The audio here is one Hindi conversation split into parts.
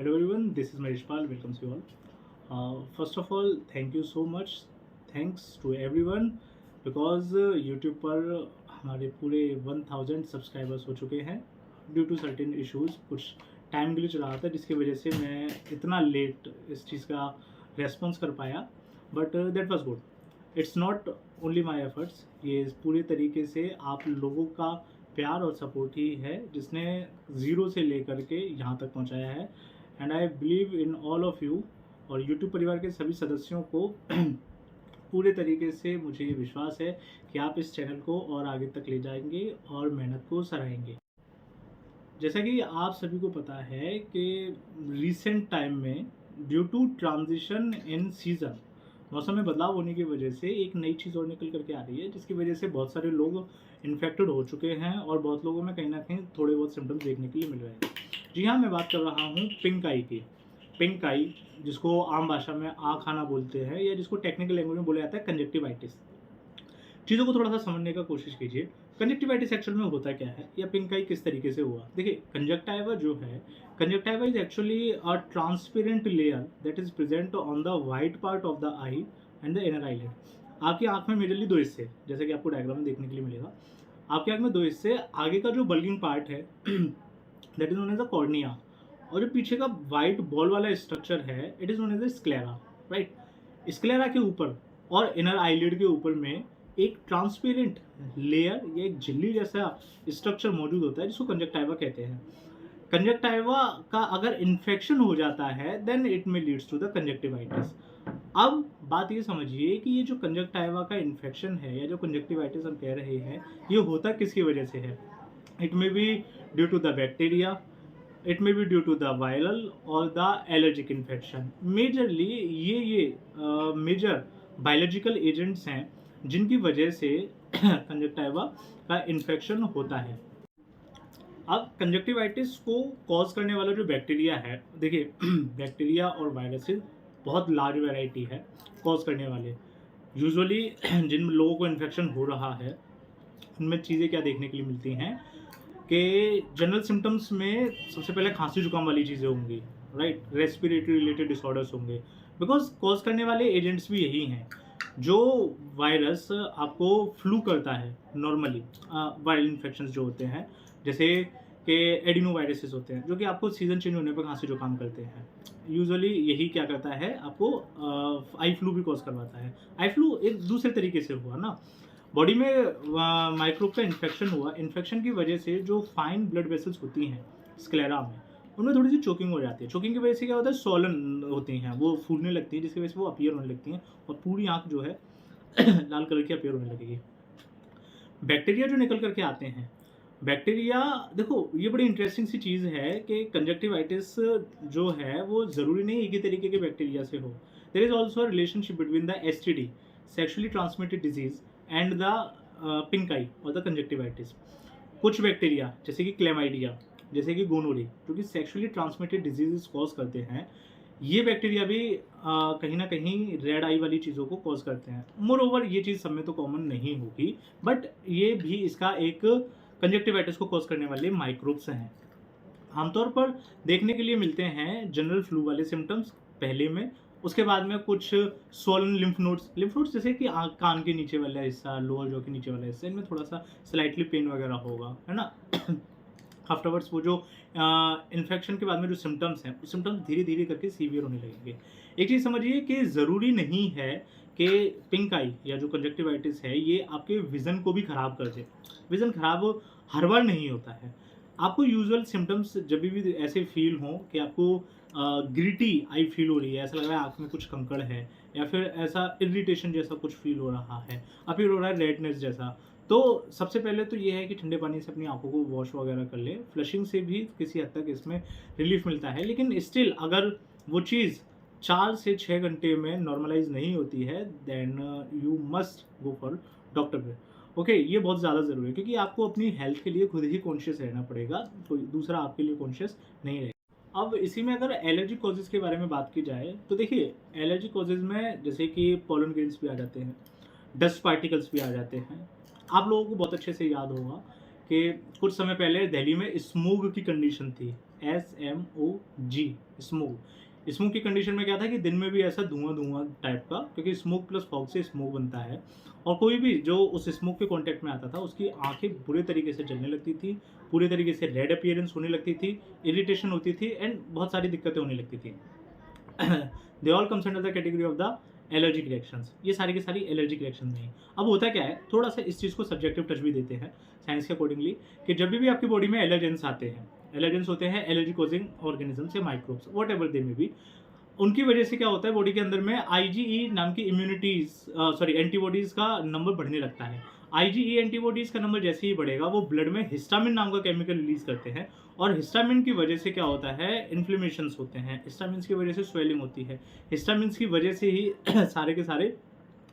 Hello everyone, this is Marishpal. Welcome to you all. First of all, thank you so much. Thanks to everyone because YouTube पर हमारे पूरे 1000 सब्सक्राइबर्स हो चुके हैं ड्यू टू सर्टेन इश्यूज। कुछ टाइम ग्लिच रहा था जिसकी वजह से मैं इतना लेट इस चीज़ का रेस्पॉन्स कर पाया, but that was good. It's not only my efforts, ये पूरे तरीके से आप लोगों का प्यार और सपोर्ट ही है जिसने ज़ीरो से लेकर के यहाँ तक पहुँचाया है। And I believe in all of you और यूट्यूब परिवार के सभी सदस्यों को पूरे तरीके से मुझे ये विश्वास है कि आप इस चैनल को और आगे तक ले जाएंगे और मेहनत को सराहेंगे। जैसा कि आप सभी को पता है कि रिसेंट टाइम में due to transition in season, मौसम में बदलाव होने की वजह से एक नई चीज़ और निकल करके आ रही है जिसकी वजह से बहुत सारे लोग इन्फेक्टेड हो चुके हैं और बहुत लोगों में कहीं ना कहीं थोड़े बहुत सिम्टम्स देखने के लिए मिल रहे हैं। जी हाँ, मैं बात कर रहा हूँ पिंक आई की। पिंक आई जिसको आम भाषा में आँख आना बोलते हैं या जिसको टेक्निकल लैंग्वेज में बोला जाता है कंजक्टिवाइटिस। चीज़ों को थोड़ा सा समझने का कोशिश कीजिए। कंजक्टिवाइटिस एक्चुअल में होता क्या है या पिंक आई किस तरीके से हुआ। देखिए, कंजक्टाइवा जो है, conjunctiva is actually a transparent layer that is present on the white part of the I and the inner eyelid. आपकी आंख में मेजरली दो हिस्से, जैसे कि आपको डायग्राम में देखने के लिए मिलेगा। आपकी आंख में दो हिस्से, आगे का जो बल्गिंग पार्ट है that is known as the cornea, और जो पीछे का वाइट बॉल वाला स्ट्रक्चर है it is known as the sclera, right. Sclera के ऊपर और इनर आईलिड के ऊपर में एक ट्रांसपेरेंट लेयर या एक झिल्ली जैसा स्ट्रक्चर मौजूद होता है जिसको कंजक्टाइवा कहते हैं। कंजक्टाइवा का अगर इन्फेक्शन हो जाता है देन इट में लीड्स टू द कंजक्टिवाइटिस। अब बात ये समझिए कि ये जो कंजक्टाइवा का इन्फेक्शन है या जो कंजक्टिवाइटिस हम कह रहे हैं, ये होता किसकी वजह से है। It may be due to the bacteria, it may be due to the viral और द एलर्जिक इन्फेक्शन। मेजरली ये मेजर बायोलॉजिकल एजेंट्स हैं जिनकी वजह से कंजक्टाइवा का इन्फेक्शन होता है। अब कंजक्टिवाइटिस को कॉज करने वाला जो बैक्टीरिया है, देखिए बैक्टीरिया और वायरसेस बहुत लार्ज वैरायटी है कॉज करने वाले। यूजुअली जिन लोगों को इन्फेक्शन हो रहा है उनमें चीज़ें क्या देखने के लिए मिलती हैं कि जनरल सिम्टम्स में सबसे पहले खांसी जुकाम वाली चीज़ें होंगी, राइट। रेस्पिरेटरी रिलेटेड डिसऑर्डर्स होंगे बिकॉज कॉज करने वाले एजेंट्स भी यही हैं। जो वायरस आपको फ्लू करता है नॉर्मली, वायरल इन्फेक्शन जो होते हैं जैसे कि एडिनोवायरसेस होते हैं जो कि आपको सीज़न चेंज होने पर खांसी जुकाम करते हैं। यूजुअली यही क्या करता है, आपको आई फ्लू भी कॉज करवाता है। आई फ्लू एक दूसरे तरीके से हुआ ना, बॉडी में माइक्रोब का इन्फेक्शन हुआ। इन्फेक्शन की वजह से जो फाइन ब्लड वेसल्स होती हैं स्क्लेरा में, उनमें थोड़ी सी चोकिंग हो जाती है। चोकिंग की वजह से क्या होता है, सॉलन होती हैं, वो फूलने लगती है जिसकी वजह से वो अपीयर होने लगती हैं और पूरी आँख जो है लाल कलर की अपीयर होने लगेगी। बैक्टीरिया जो निकल करके आते हैं, बैक्टीरिया देखो ये बड़ी इंटरेस्टिंग सी चीज़ है कि कंजक्टिवाइटिस जो है वो ज़रूरी नहीं एक ही तरीके के बैक्टीरिया से हो। There is also relationship between the STD, sexually transmitted disease, and the pink eye और द कंजक्टिवाइटिस। कुछ बैक्टीरिया जैसे कि क्लेमाइडिया, जैसे कि गोनोरी, जो कि सेक्शुअली ट्रांसमिटेड डिजीजेस कॉज करते हैं, ये बैक्टीरिया भी कहीं ना कहीं रेड आई वाली चीज़ों को कॉज करते हैं। मोर ओवर ये चीज़ सब में तो कॉमन नहीं होगी, बट ये भी इसका एक कंजक्टिवाइटिस को कॉज करने वाले माइक्रोब्स हैं। आमतौर पर देखने के लिए मिलते हैं जनरल फ्लू वाले सिम्टम्स पहले में, उसके बाद में कुछ स्वोलन लिम्फ नोड्स जैसे कि कान के नीचे वाला हिस्सा, लोअर जॉ के नीचे वाला हिस्सा, इनमें थोड़ा सा स्लाइटली पेन वगैरह होगा, है ना। आफ्टरवर्ड्स वो जो इन्फेक्शन के बाद में जो सिम्टम्स हैं, वो सिम्टम्स धीरे धीरे करके सीवियर होने लगेंगे। एक चीज़ समझिए कि ज़रूरी नहीं है कि पिंक आई या जो कंजक्टिवाइटिस है ये आपके विज़न को भी ख़राब कर दे। विज़न ख़राब हर बार नहीं होता है। आपको यूजुअल सिम्टम्स जब भी ऐसे फील हों कि आपको ग्रिटी आई फील हो रही है, ऐसा लग रहा है आँख में कुछ कंकड़ है, या फिर ऐसा इरिटेशन जैसा कुछ फील हो रहा है, अपीयर हो रहा है रेडनेस जैसा, तो सबसे पहले तो ये है कि ठंडे पानी से अपनी आंखों को वॉश वगैरह कर ले। फ्लशिंग से भी किसी हद तक इसमें रिलीफ मिलता है, लेकिन स्टिल अगर वो चीज़ 4 से 6 घंटे में नॉर्मलाइज नहीं होती है then you must go for doctor पे। ओके, ये बहुत ज़्यादा ज़रूरी है क्योंकि आपको अपनी हेल्थ के लिए खुद ही कॉन्शियस रहना पड़ेगा, कोई दूसरा आपके लिए कॉन्शियस नहीं रहेगा। अब इसी में अगर एलर्जी कॉजेज़ के बारे में बात की जाए तो देखिए, एलर्जी कॉजेज़ में जैसे कि पोलन ग्रेन्स भी आ जाते हैं, डस्ट पार्टिकल्स भी आ जाते हैं। आप लोगों को बहुत अच्छे से याद होगा कि कुछ समय पहले दिल्ली में स्मोग की कंडीशन थी, SMOG, स्मोग। स्मोक की कंडीशन में क्या था कि दिन में भी ऐसा धुआं धुआं टाइप का, क्योंकि स्मोक प्लस फॉग से स्मोक बनता है। और कोई भी जो उस स्मोक के कांटेक्ट में आता था उसकी आंखें बुरे तरीके से जलने लगती थी, पूरे तरीके से रेड अपीयरेंस होने लगती थी, इरिटेशन होती थी एंड बहुत सारी दिक्कतें होने लगती थी। They all comes under the category of the allergic reactions. ये सारी की सारी एलर्जिक रिएक्शन नहीं। अब होता क्या है, थोड़ा सा इस चीज़ को सब्जेक्टिव टच भी देते हैं साइंस के अकॉर्डिंगली, कि जब भी आपकी बॉडी में एलर्जेंस आते हैं, एलर्जेंस होते हैं एलर्जी कॉजिंग ऑर्गेनिजम्स या माइक्रोब्स, वॉट एवर दे में भी, उनकी वजह से क्या होता है बॉडी के अंदर में आईजीई नाम की एंटीबॉडीज का नंबर बढ़ने लगता है। आईजीई एंटीबॉडीज का नंबर जैसे ही बढ़ेगा वो ब्लड में हिस्टामिन नाम का केमिकल रिलीज करते हैं, और हिस्टामिन की वजह से क्या होता है, इन्फ्लेमेशंस होते हैं, हिस्टामिन की वजह से स्वेलिंग होती है, हिस्टामिन की वजह से ही सारे के सारे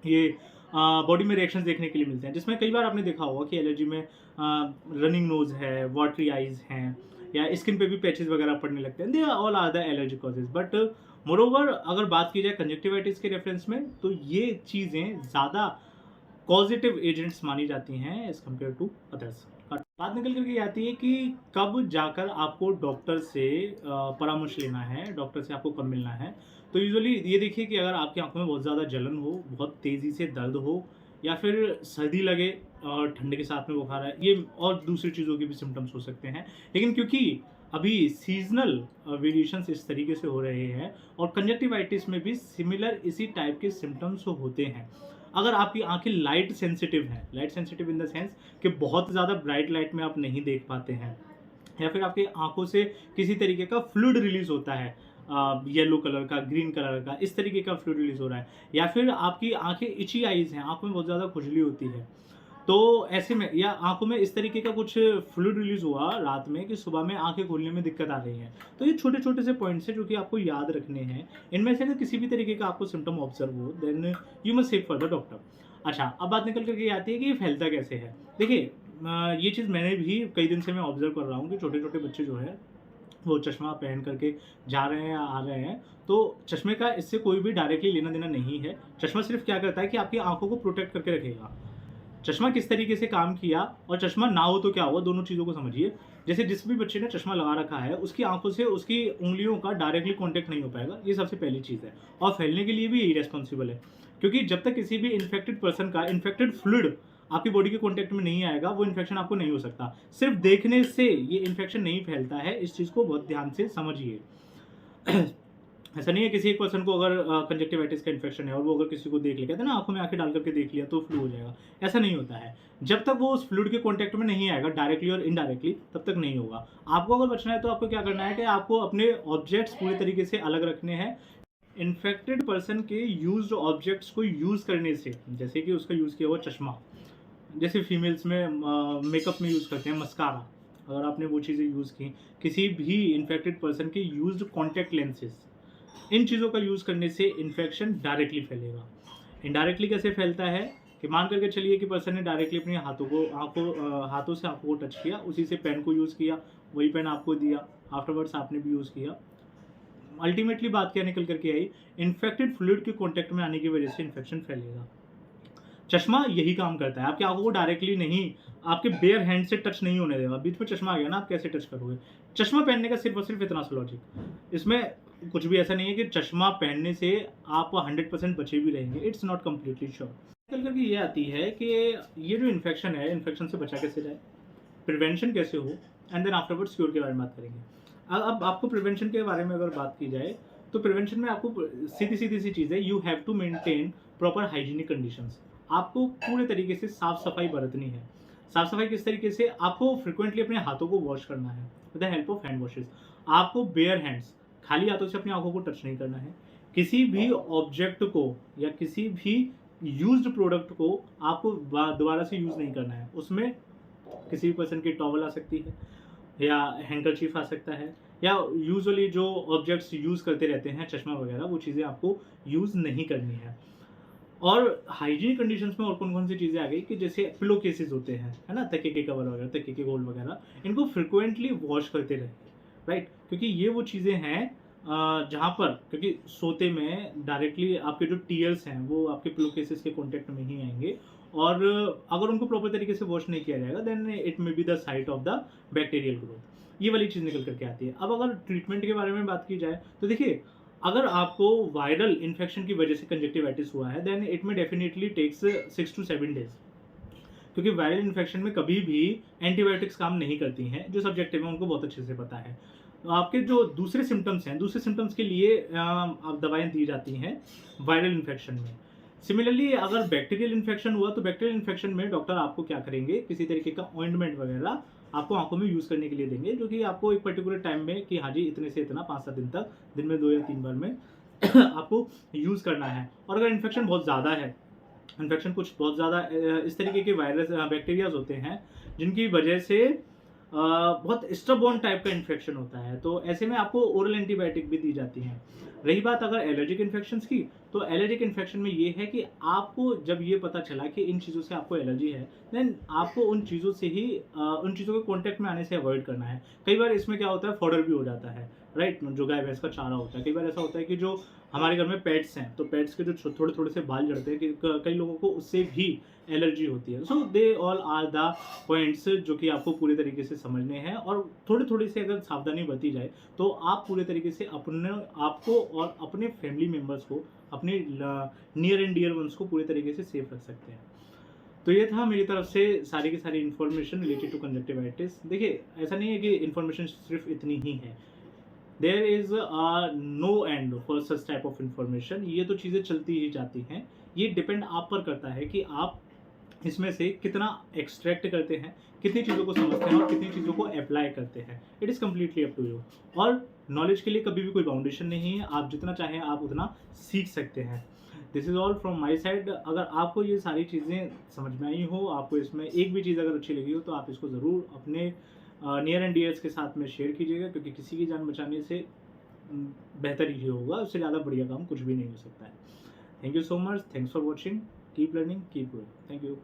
ये बॉडी में रिएक्शंस देखने के लिए मिलते हैं, जिसमें कई बार आपने देखा होगा कि एलर्जी में रनिंग नोज है, वाटरी आइज हैं, या स्किन पे भी पैचेस वगैरह पड़ने लगते हैं। They all are the allergy causes. But moreover अगर बात की जाए कंजक्टिवाइटिस के रेफरेंस में, तो ये चीज़ें ज़्यादा पॉजिटिव एजेंट्स मानी जाती हैं एज कम्पेयर टू अदर्स। बात निकल करके आती है कि कब जाकर आपको डॉक्टर से परामर्श लेना है, डॉक्टर से आपको कब मिलना है। तो यूजुअली ये देखिए कि अगर आपकी आंखों में बहुत ज़्यादा जलन हो, बहुत तेज़ी से दर्द हो, या फिर सर्दी लगे और ठंड के साथ में बुखार है, ये और दूसरी चीज़ों के भी सिम्टम्स हो सकते हैं। लेकिन क्योंकि अभी सीजनल वेरिएशंस इस तरीके से हो रहे हैं, और कंजक्टिवाइटिस में भी सिमिलर इसी टाइप के सिम्टम्स होते हैं। अगर आपकी आंखें लाइट सेंसिटिव हैं, light sensitive in the sense कि बहुत ज़्यादा ब्राइट लाइट में आप नहीं देख पाते हैं, या फिर आपकी आंखों से किसी तरीके का फ्लूइड रिलीज होता है, येलो कलर का, ग्रीन कलर का, इस तरीके का फ्लूइड रिलीज हो रहा है, या फिर आपकी आंखें इची आइज हैं, आंखों में बहुत ज़्यादा खुजली होती है, तो ऐसे में, या आंखों में इस तरीके का कुछ फ्लूइड रिलीज हुआ रात में कि सुबह में आंखें खोलने में दिक्कत आ रही है, तो ये छोटे छोटे से पॉइंट्स हैं जो कि आपको याद रखने हैं। इनमें से अगर किसी भी तरीके का आपको सिम्टम ऑब्जर्व हो, then you must seek for the doctor. अच्छा, अब बात निकल करके आती है कि ये फैलता कैसे है। देखिए, ये चीज़ मैंने भी कई दिन से मैं ऑब्जर्व कर रहा हूँ कि छोटे छोटे बच्चे जो है वो चश्मा पहन करके जा रहे हैं या आ रहे हैं, तो चश्मे का इससे कोई भी डायरेक्टली लेना देना नहीं है। चश्मा सिर्फ क्या करता है कि आपकी आंखों को प्रोटेक्ट करके रखेगा। चश्मा किस तरीके से काम किया और चश्मा ना हो तो क्या हुआ, दोनों चीज़ों को समझिए। जैसे जिस भी बच्चे ने चश्मा लगा रखा है उसकी आंखों से उसकी उंगलियों का डायरेक्टली कांटेक्ट नहीं हो पाएगा, ये सबसे पहली चीज़ है, और फैलने के लिए भी यही रेस्पॉन्सिबल है, क्योंकि जब तक किसी भी इन्फेक्टेड पर्सन का इन्फेक्टेड फ्लूइड आपकी बॉडी के कॉन्टेक्ट में नहीं आएगा, वो इन्फेक्शन आपको नहीं हो सकता। सिर्फ देखने से ये इन्फेक्शन नहीं फैलता है, इस चीज़ को बहुत ध्यान से समझिए। ऐसा नहीं है किसी एक पर्सन को अगर कंजक्टिवाइटिस का इन्फेक्शन है और वो अगर किसी को देख ले, कहते हैं ना आंखों में आंखें डाल करके देख लिया तो फ्लू हो जाएगा, ऐसा नहीं होता है। जब तक वो उस फ्लूइड के कांटेक्ट में नहीं आएगा डायरेक्टली और इनडायरेक्टली, तब तक नहीं होगा। आपको अगर बचना है तो आपको क्या करना है कि आपको अपने ऑब्जेक्ट्स पूरे तरीके से अलग रखने हैं इन्फेक्टेड पर्सन के यूज्ड ऑब्जेक्ट्स को यूज़ करने से। जैसे कि उसका यूज़ किया हुआ चश्मा, जैसे फीमेल्स में मेकअप में यूज़ करते हैं मस्कारा, अगर आपने वो चीज़ें यूज़ की, किसी भी इन्फेक्टेड पर्सन के यूज्ड कॉन्टैक्ट लेंसेज, इन चीज़ों का यूज़ करने से इन्फेक्शन डायरेक्टली फैलेगा। इनडायरेक्टली कैसे फैलता है कि मान करके चलिए कि पर्सन ने डायरेक्टली अपने हाथों से आंखों को टच किया, उसी से पेन को यूज़ किया, वही पेन आपको दिया, आफ्टरवर्ड्स आपने भी यूज़ किया। अल्टीमेटली बात क्या निकल करके आई, इन्फेक्टेड फ्लूइड के कॉन्टैक्ट में आने की वजह से इन्फेक्शन फैलेगा। चश्मा यही काम करता है, आपकी आंखों को डायरेक्टली नहीं, आपके बेयर हैंड से टच नहीं होने देगा। बीच में चश्मा आ गया ना, आप कैसे टच करोगे। चश्मा पहनने का सिर्फ और सिर्फ इतना सा लॉजिक, इसमें कुछ भी ऐसा नहीं है कि चश्मा पहनने से आप 100% बचे भी रहेंगे, इट्स नॉट कम्प्लीटली श्योर। निकल करके ये आती है कि ये जो इन्फेक्शन है, इन्फेक्शन से बचा कैसे जाए, प्रिवेंशन कैसे हो, एंड देन आफ्टरवर्ड्स क्योर के बारे में बात करेंगे। अब आपको प्रिवेंशन के बारे में अगर बात की जाए, तो प्रिवेंशन में आपको सीधी सीधी सी चीज़ है, you have to maintain proper hygienic conditions. आपको पूरे तरीके से साफ सफाई बरतनी है। साफ सफाई किस तरीके से, आपको फ्रिक्वेंटली अपने हाथों को वॉश करना है with the help of hand washes. आपको बेयर हैंड्स, खाली हाथों से अपनी आंखों को टच नहीं करना है। किसी भी ऑब्जेक्ट को या किसी भी यूज्ड प्रोडक्ट को आपको दोबारा से यूज़ नहीं करना है। उसमें किसी भी पर्सन की टॉवल आ सकती है, या हैंकरचीफ आ सकता है, या यूजुअली जो ऑब्जेक्ट्स यूज़ करते रहते हैं चश्मा वगैरह, वो चीज़ें आपको यूज़ नहीं करनी है। और हाइजीनिक कंडीशंस में और कौन कौन सी चीज़ें आ गई कि जैसे पिलो केसेस होते हैं, है ना, तकिए के कवर वगैरह, तकिए के गोल वगैरह, इनको फ्रिक्वेंटली वॉश करते रहे, राइट। क्योंकि ये वो चीज़ें हैं जहाँ पर, क्योंकि सोते में डायरेक्टली आपके जो टीयर्स हैं वो आपके पिलो केसेस के कॉन्टेक्ट में ही आएंगे, और अगर उनको प्रॉपर तरीके से वॉश नहीं किया जाएगा then it may be the site of the bacterial growth. ये वाली चीज़ निकल करके आती है। अब अगर ट्रीटमेंट के बारे में बात की जाए तो देखिए, अगर आपको वायरल इन्फेक्शन की वजह से कंजक्टिवाइटिस हुआ है देन इट में डेफिनेटली टेक्स 6 to 7 डेज, क्योंकि वायरल इन्फेक्शन में कभी भी एंटीबायोटिक्स काम नहीं करती हैं। जो सब्जेक्टिव है उनको बहुत अच्छे से पता है। तो आपके जो दूसरे सिम्टम्स हैं, दूसरे सिम्टम्स के लिए अब दवाएँ दी जाती हैं वायरल इन्फेक्शन में। सिमिलरली अगर बैक्टीरियल इन्फेक्शन हुआ तो बैक्टीरियल इन्फेक्शन में डॉक्टर आपको क्या करेंगे, किसी तरीके का ऑइंटमेंट वगैरह आपको आँखों में यूज़ करने के लिए देंगे, जो कि आपको एक पर्टिकुलर टाइम में कि हाँ जी, इतने से इतना 5-7 दिन तक, दिन में 2 या 3 बार में आपको यूज़ करना है। और अगर इन्फेक्शन बहुत ज़्यादा है, इन्फेक्शन कुछ बहुत ज़्यादा इस तरीके के वायरस बैक्टीरियाज होते हैं जिनकी वजह से बहुत स्टबॉर्न टाइप का इन्फेक्शन होता है, तो ऐसे में आपको ओरल एंटीबायोटिक भी दी जाती हैं। रही बात अगर एलर्जिक इन्फेक्शंस की, तो एलर्जिक इन्फेक्शन में ये है कि आपको जब ये पता चला कि इन चीज़ों से आपको एलर्जी है, देन आपको उन चीज़ों से ही उन चीज़ों के कॉन्टैक्ट में आने से अवॉइड करना है। कई बार इसमें क्या होता है, फॉडर भी हो जाता है, राइट? जो गाय भैंस का चारा होता है, कई बार ऐसा होता है कि जो हमारे घर में पेट्स हैं, तो पेट्स के जो थोड़े-थोड़े से बाल झड़ते हैं, कि क कई लोगों को उससे भी एलर्जी होती है। So they all are the points जो कि आपको पूरे तरीके से समझने हैं, और थोड़ी-थोड़ी सी अगर सावधानी बरती जाए, तो आप पूरे तरीके से अपने आपको और अपने फैमिली मेंबर्स को, अपने नियर एंड डियर वंस को पूरे तरीके से सेफ रख सकते हैं। तो ये था मेरी तरफ से सारी की सारी इन्फॉर्मेशन रिलेटेड टू कंजक्टिवाइटिस। देखिए, ऐसा नहीं है कि इन्फॉर्मेशन सिर्फ इतनी ही है। There is no end for such type of information. ये तो चीज़ें चलती ही जाती हैं। ये डिपेंड आप पर करता है कि आप इसमें से कितना एक्सट्रैक्ट करते हैं, कितनी चीज़ों को समझते हैं और कितनी चीज़ों को अप्लाई करते हैं। It is completely up to you. और नॉलेज के लिए कभी भी कोई बाउंडेशन नहीं है, आप जितना चाहें आप उतना सीख सकते हैं। This is all from my side. अगर आपको ये सारी चीज़ें समझ में आई हो, आपको इसमें एक भी चीज़ अगर अच्छी लगी हो, तो आप इसको ज़रूर अपने नियर एंड डियर्स के साथ में शेयर कीजिएगा, क्योंकि किसी की जान बचाने से बेहतर ही होगा, उससे ज़्यादा बढ़िया काम कुछ भी नहीं हो सकता है। Thank you so much, thanks for watching, keep learning, keep growing. Thank you.